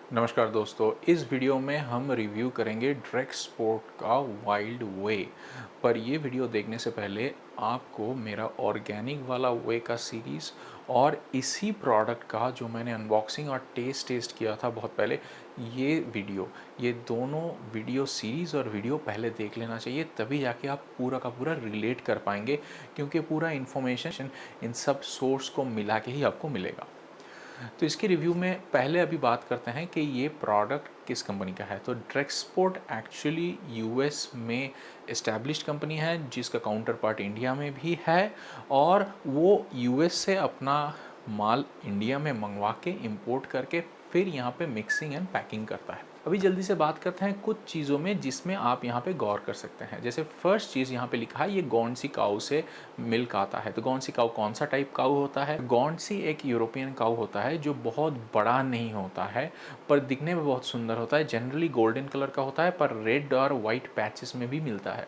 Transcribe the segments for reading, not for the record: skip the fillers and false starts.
नमस्कार दोस्तों, इस वीडियो में हम रिव्यू करेंगे ड्रैग स्पोर्ट का वाइल्ड वे। पर ये वीडियो देखने से पहले आपको मेरा ऑर्गेनिक वाला वे का सीरीज़ और इसी प्रोडक्ट का जो मैंने अनबॉक्सिंग और टेस्ट किया था बहुत पहले, ये दोनों वीडियो सीरीज़ और वीडियो पहले देख लेना चाहिए, तभी जाके आप पूरा का पूरा रिलेट कर पाएंगे, क्योंकि पूरा इन्फॉर्मेशन इन सब सोर्स को मिला के ही आपको मिलेगा। तो इसके रिव्यू में पहले अभी बात करते हैं कि ये प्रोडक्ट किस कंपनी का है। तो ड्रेक्सपोर्ट एक्चुअली यूएस में इस्टेब्लिश्ड कंपनी है, जिसका काउंटर पार्ट इंडिया में भी है, और वो यूएस से अपना माल इंडिया में मंगवा के इंपोर्ट करके फिर यहाँ पे मिक्सिंग एंड पैकिंग करता है। अभी जल्दी से बात करते हैं कुछ चीज़ों में जिसमें आप यहाँ पे गौर कर सकते हैं। जैसे फर्स्ट चीज़ यहाँ पे लिखा है, ये गौंडसी काऊ से मिल्क आता है। तो गौंडसी काऊ कौन सा टाइप काऊ होता है? गौंडसी एक यूरोपियन काऊ होता है जो बहुत बड़ा नहीं होता है, पर दिखने में बहुत सुंदर होता है। जनरली गोल्डन कलर का होता है, पर रेड और वाइट पैचेस में भी मिलता है।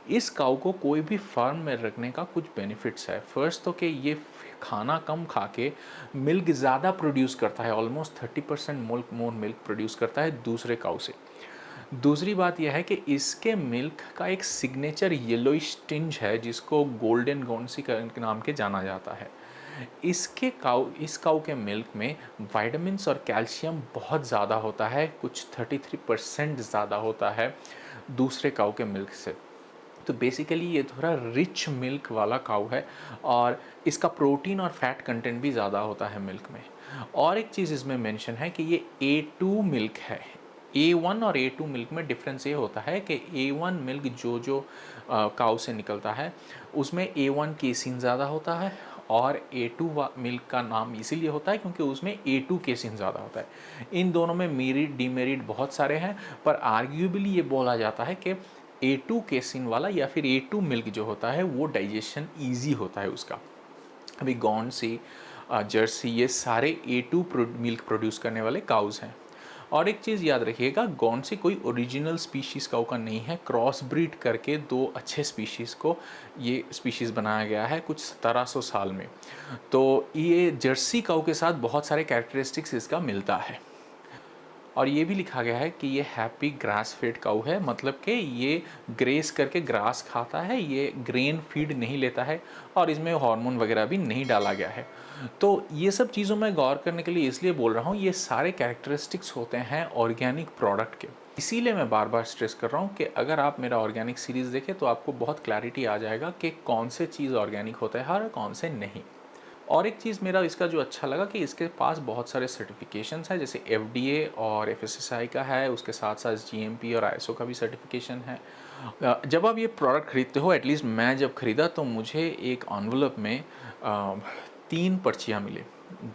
इस काऊ को कोई भी फार्म में रखने का कुछ बेनिफिट्स है। फर्स्ट तो कि ये खाना कम खा के मिल्क ज़्यादा प्रोड्यूस करता है, ऑलमोस्ट 30% मोर मिल्क प्रोड्यूस करता है दूसरे काऊ से। दूसरी बात यह है कि इसके मिल्क का एक सिग्नेचर येलोइश टिंज है, जिसको गोल्डन गौंडसी के नाम के जाना जाता है। इस काऊ के मिल्क में विटामिन्स और कैल्शियम बहुत ज़्यादा होता है, कुछ 33% ज़्यादा होता है दूसरे काऊ के मिल्क से। तो बेसिकली ये थोड़ा रिच मिल्क वाला काऊ है, और इसका प्रोटीन और फैट कंटेंट भी ज़्यादा होता है मिल्क में। और एक चीज़ इसमें मेंशन है कि ये A2 मिल्क है। A1 और A2 मिल्क में डिफरेंस ये होता है कि A1 मिल्क जो काऊ से निकलता है, उसमें A1 केसिन ज़्यादा होता है, और A2 मिल्क का नाम इसीलिए होता है क्योंकि उसमें A2 केसिन ज़्यादा होता है। इन दोनों में मेरिट डिमेरिट बहुत सारे हैं, पर आर्ग्यूबली ये बोला जाता है कि A2 केसिन वाला या फिर A2 मिल्क जो होता है वो डाइजेशन ईजी होता है उसका। अभी गौंडसी, जर्सी, ये सारे A2 मिल्क प्रोड्यूस करने वाले काउज़ हैं। और एक चीज़ याद रखिएगा, गौंडसी कोई ओरिजिनल स्पीशीज़ काऊ का नहीं है। क्रॉस ब्रीड करके दो अच्छे स्पीशीज़ को ये स्पीशीज़ बनाया गया है कुछ 1700 साल में। तो ये जर्सी काऊ के साथ बहुत सारे कैरेक्टरिस्टिक्स इसका मिलता है। और ये भी लिखा गया है कि ये हैप्पी ग्रास फेड काऊ है, मतलब कि ये ग्रेस करके ग्रास खाता है, ये ग्रेन फीड नहीं लेता है, और इसमें हार्मोन वगैरह भी नहीं डाला गया है। तो ये सब चीज़ों में गौर करने के लिए इसलिए बोल रहा हूँ, ये सारे कैरेक्टरिस्टिक्स होते हैं ऑर्गेनिक प्रोडक्ट के। इसीलिए मैं बार बार स्ट्रेस कर रहा हूँ कि अगर आप मेरा ऑर्गेनिक सीरीज़ देखें तो आपको बहुत क्लैरिटी आ जाएगा कि कौन से चीज़ ऑर्गेनिक होता है और कौन से नहीं। और एक चीज़ मेरा इसका जो अच्छा लगा कि इसके पास बहुत सारे सर्टिफिकेशंस हैं, जैसे FDA और FSSAI का है, उसके साथ साथ GMP और ISO का भी सर्टिफिकेशन है। जब आप ये प्रोडक्ट खरीदते हो, एटलीस्ट मैं जब ख़रीदा तो मुझे एक एनवलप में 3 पर्चियाँ मिले,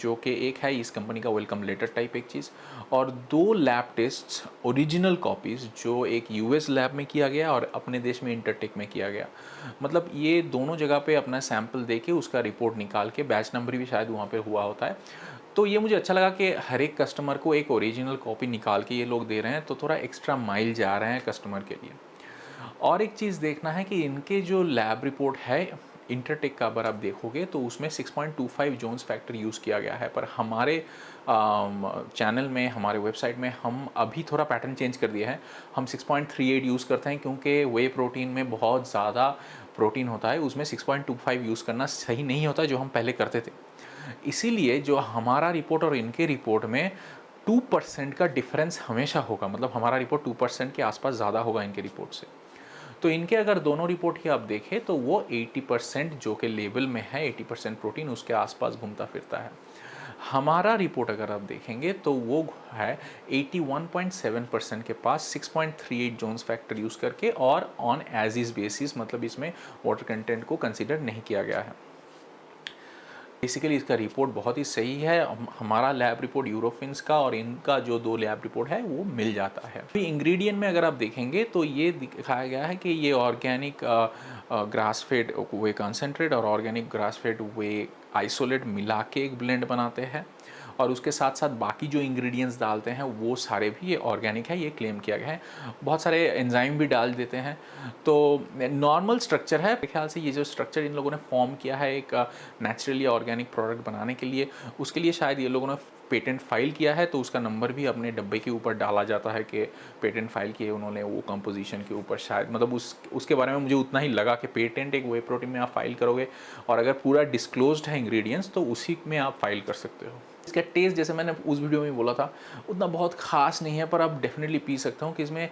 जो कि एक है इस कंपनी का वेलकम लेटर टाइप एक चीज़, और 2 लैब टेस्ट्स ओरिजिनल कॉपीज़ जो एक US लैब में किया गया और अपने देश में इंटरटेक में किया गया। मतलब ये दोनों जगह पे अपना सैंपल दे के उसका रिपोर्ट निकाल के, बैच नंबर भी शायद वहाँ पे हुआ होता है। तो ये मुझे अच्छा लगा कि हर एक कस्टमर को एक ओरिजिनल कॉपी निकाल के ये लोग दे रहे हैं, तो थोड़ा एक्स्ट्रा माइल जा रहे हैं कस्टमर के लिए। और एक चीज़ देखना है कि इनके जो लैब रिपोर्ट है इंटरटेक का, अगर आप देखोगे तो उसमें 6.25 जोन्स फैक्टर यूज़ किया गया है, पर हमारे चैनल में, हमारे वेबसाइट में हम अभी थोड़ा पैटर्न चेंज कर दिया है। हम 6.38 यूज़ करते हैं, क्योंकि वे प्रोटीन में बहुत ज़्यादा प्रोटीन होता है, उसमें 6.25 यूज़ करना सही नहीं होता, जो हम पहले करते थे। इसीलिए जो हमारा रिपोर्ट और इनके रिपोर्ट में 2% का डिफरेंस हमेशा होगा, मतलब हमारा रिपोर्ट 2% के आसपास ज़्यादा होगा इनके रिपोर्ट से। तो इनके अगर दोनों रिपोर्ट ही आप देखें तो वो 80% जो कि लेबल में है, 80% प्रोटीन उसके आसपास घूमता फिरता है। हमारा रिपोर्ट अगर आप देखेंगे तो वो है 81.7% के पास, 6.38 जोन्स फैक्टर यूज़ करके, और ऑन एज इज़ बेसिस, मतलब इसमें वाटर कंटेंट को कंसिडर नहीं किया गया है। बेसिकली इसका रिपोर्ट बहुत ही सही है। हमारा लैब रिपोर्ट यूरोफिन्स का और इनका जो 2 लैब रिपोर्ट है वो मिल जाता है। तो इंग्रेडिएंट में अगर आप देखेंगे तो ये दिखाया गया है कि ये ऑर्गेनिक ग्रास फेड वे कंसनट्रेट और ऑर्गेनिक ग्रास फेड वे आइसोलेट मिला के एक ब्लेंड बनाते हैं, और उसके साथ साथ बाकी जो इंग्रेडिएंट्स डालते हैं वो सारे भी ये ऑर्गेनिक है, ये क्लेम किया गया है। बहुत सारे एंजाइम भी डाल देते हैं। तो नॉर्मल स्ट्रक्चर है, मेरे ख्याल से ये जो स्ट्रक्चर इन लोगों ने फॉर्म किया है एक नेचुरली ऑर्गेनिक प्रोडक्ट बनाने के लिए, उसके लिए शायद ये लोगों ने पेटेंट फाइल किया है तो उसका नंबर भी अपने डब्बे के ऊपर डाला जाता है कि पेटेंट फाइल किए उन्होंने वो कंपोजिशन के ऊपर। शायद मतलब उसके बारे में मुझे उतना ही लगा कि पेटेंट एक वे प्रोटीन में आप फाइल करोगे और अगर पूरा डिस्क्लोज्ड है इंग्रेडिएंट्स तो उसी में आप फाइल कर सकते हो। इसका टेस्ट जैसे मैंने उस वीडियो में बोला था उतना बहुत ख़ास नहीं है, पर आप डेफिनेटली पी सकते हो कि इसमें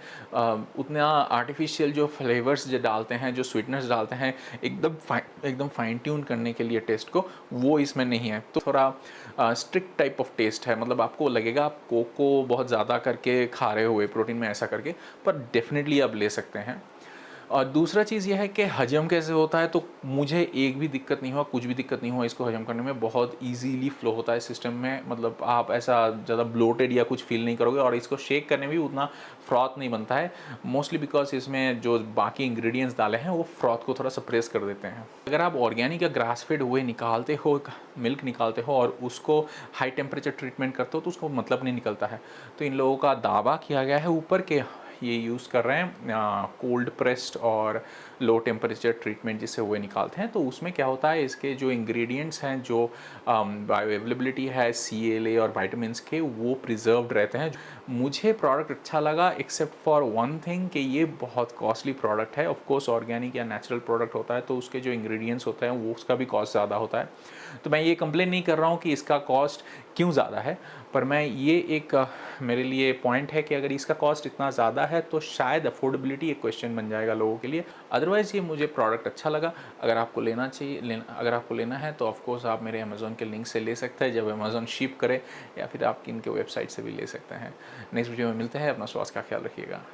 उतना आर्टिफिशियल जो फ्लेवर्स जो डालते हैं, जो स्वीटनर्स डालते हैं एकदम फाइन ट्यून करने के लिए टेस्ट को, वो इसमें नहीं है। तो थोड़ा स्ट्रिक्ट टाइप ऑफ टेस्ट है, मतलब आपको लगेगा आप कोको बहुत ज़्यादा करके खा रहे हो प्रोटीन में ऐसा करके, पर डेफिनेटली आप ले सकते हैं। और दूसरा चीज़ यह है कि हजम कैसे होता है, तो मुझे एक भी दिक्कत नहीं हुआ, कुछ भी दिक्कत नहीं हुआ इसको हजम करने में, बहुत इजीली फ्लो होता है सिस्टम में। मतलब आप ऐसा ज़्यादा ब्लोटेड या कुछ फील नहीं करोगे, और इसको शेक करने में भी उतना फ्रॉथ नहीं बनता है, मोस्टली बिकॉज इसमें जो बाकी इंग्रेडिएंट्स डाले हैं वो फ्रॉथ को थोड़ा सप्रेस कर देते हैं। अगर आप ऑर्गेनिक या ग्रास फेड हुए निकालते हो, मिल्क निकालते हो और उसको हाई टेम्परेचर ट्रीटमेंट करते हो तो उसको मतलब नहीं निकलता है। तो इन लोगों का दावा किया गया है ऊपर के ये यूज़ कर रहे हैं कोल्ड प्रेस्ड और लो टेम्परेचर ट्रीटमेंट जिससे हुए निकालते हैं। तो उसमें क्या होता है, इसके जो इंग्रेडिएंट्स हैं, जो बायो अवेलेबिलिटी है CLA और विटामिन्स के, वो प्रिजर्व्ड रहते हैं। मुझे प्रोडक्ट अच्छा लगा एक्सेप्ट फॉर वन थिंग कि ये बहुत कॉस्टली प्रोडक्ट है। ऑफ कोर्स ऑर्गेनिक या नेचुरल प्रोडक्ट होता है तो उसके जो इंग्रेडिएंट्स होते हैं वो उसका भी कॉस्ट ज़्यादा होता है। तो मैं ये कंप्लेन नहीं कर रहा हूँ कि इसका कॉस्ट क्यों ज़्यादा है, पर मैं ये एक मेरे लिए पॉइंट है कि अगर इसका कॉस्ट इतना ज़्यादा है तो शायद अफोर्डेबिलिटी एक क्वेश्चन बन जाएगा लोगों के लिए। अदरवाइज़ ये मुझे प्रोडक्ट अच्छा लगा। अगर आपको अगर आपको लेना है तो ऑफ कोर्स आप मेरे अमेज़ॉन के लिंक से ले सकते हैं जब अमेज़ॉन शिप करे, या फिर आप इनके वेबसाइट से भी ले सकते हैं। नेक्स्ट वीडियो में मिलते हैं। अपना स्वास्थ्य का ख्याल रखिएगा।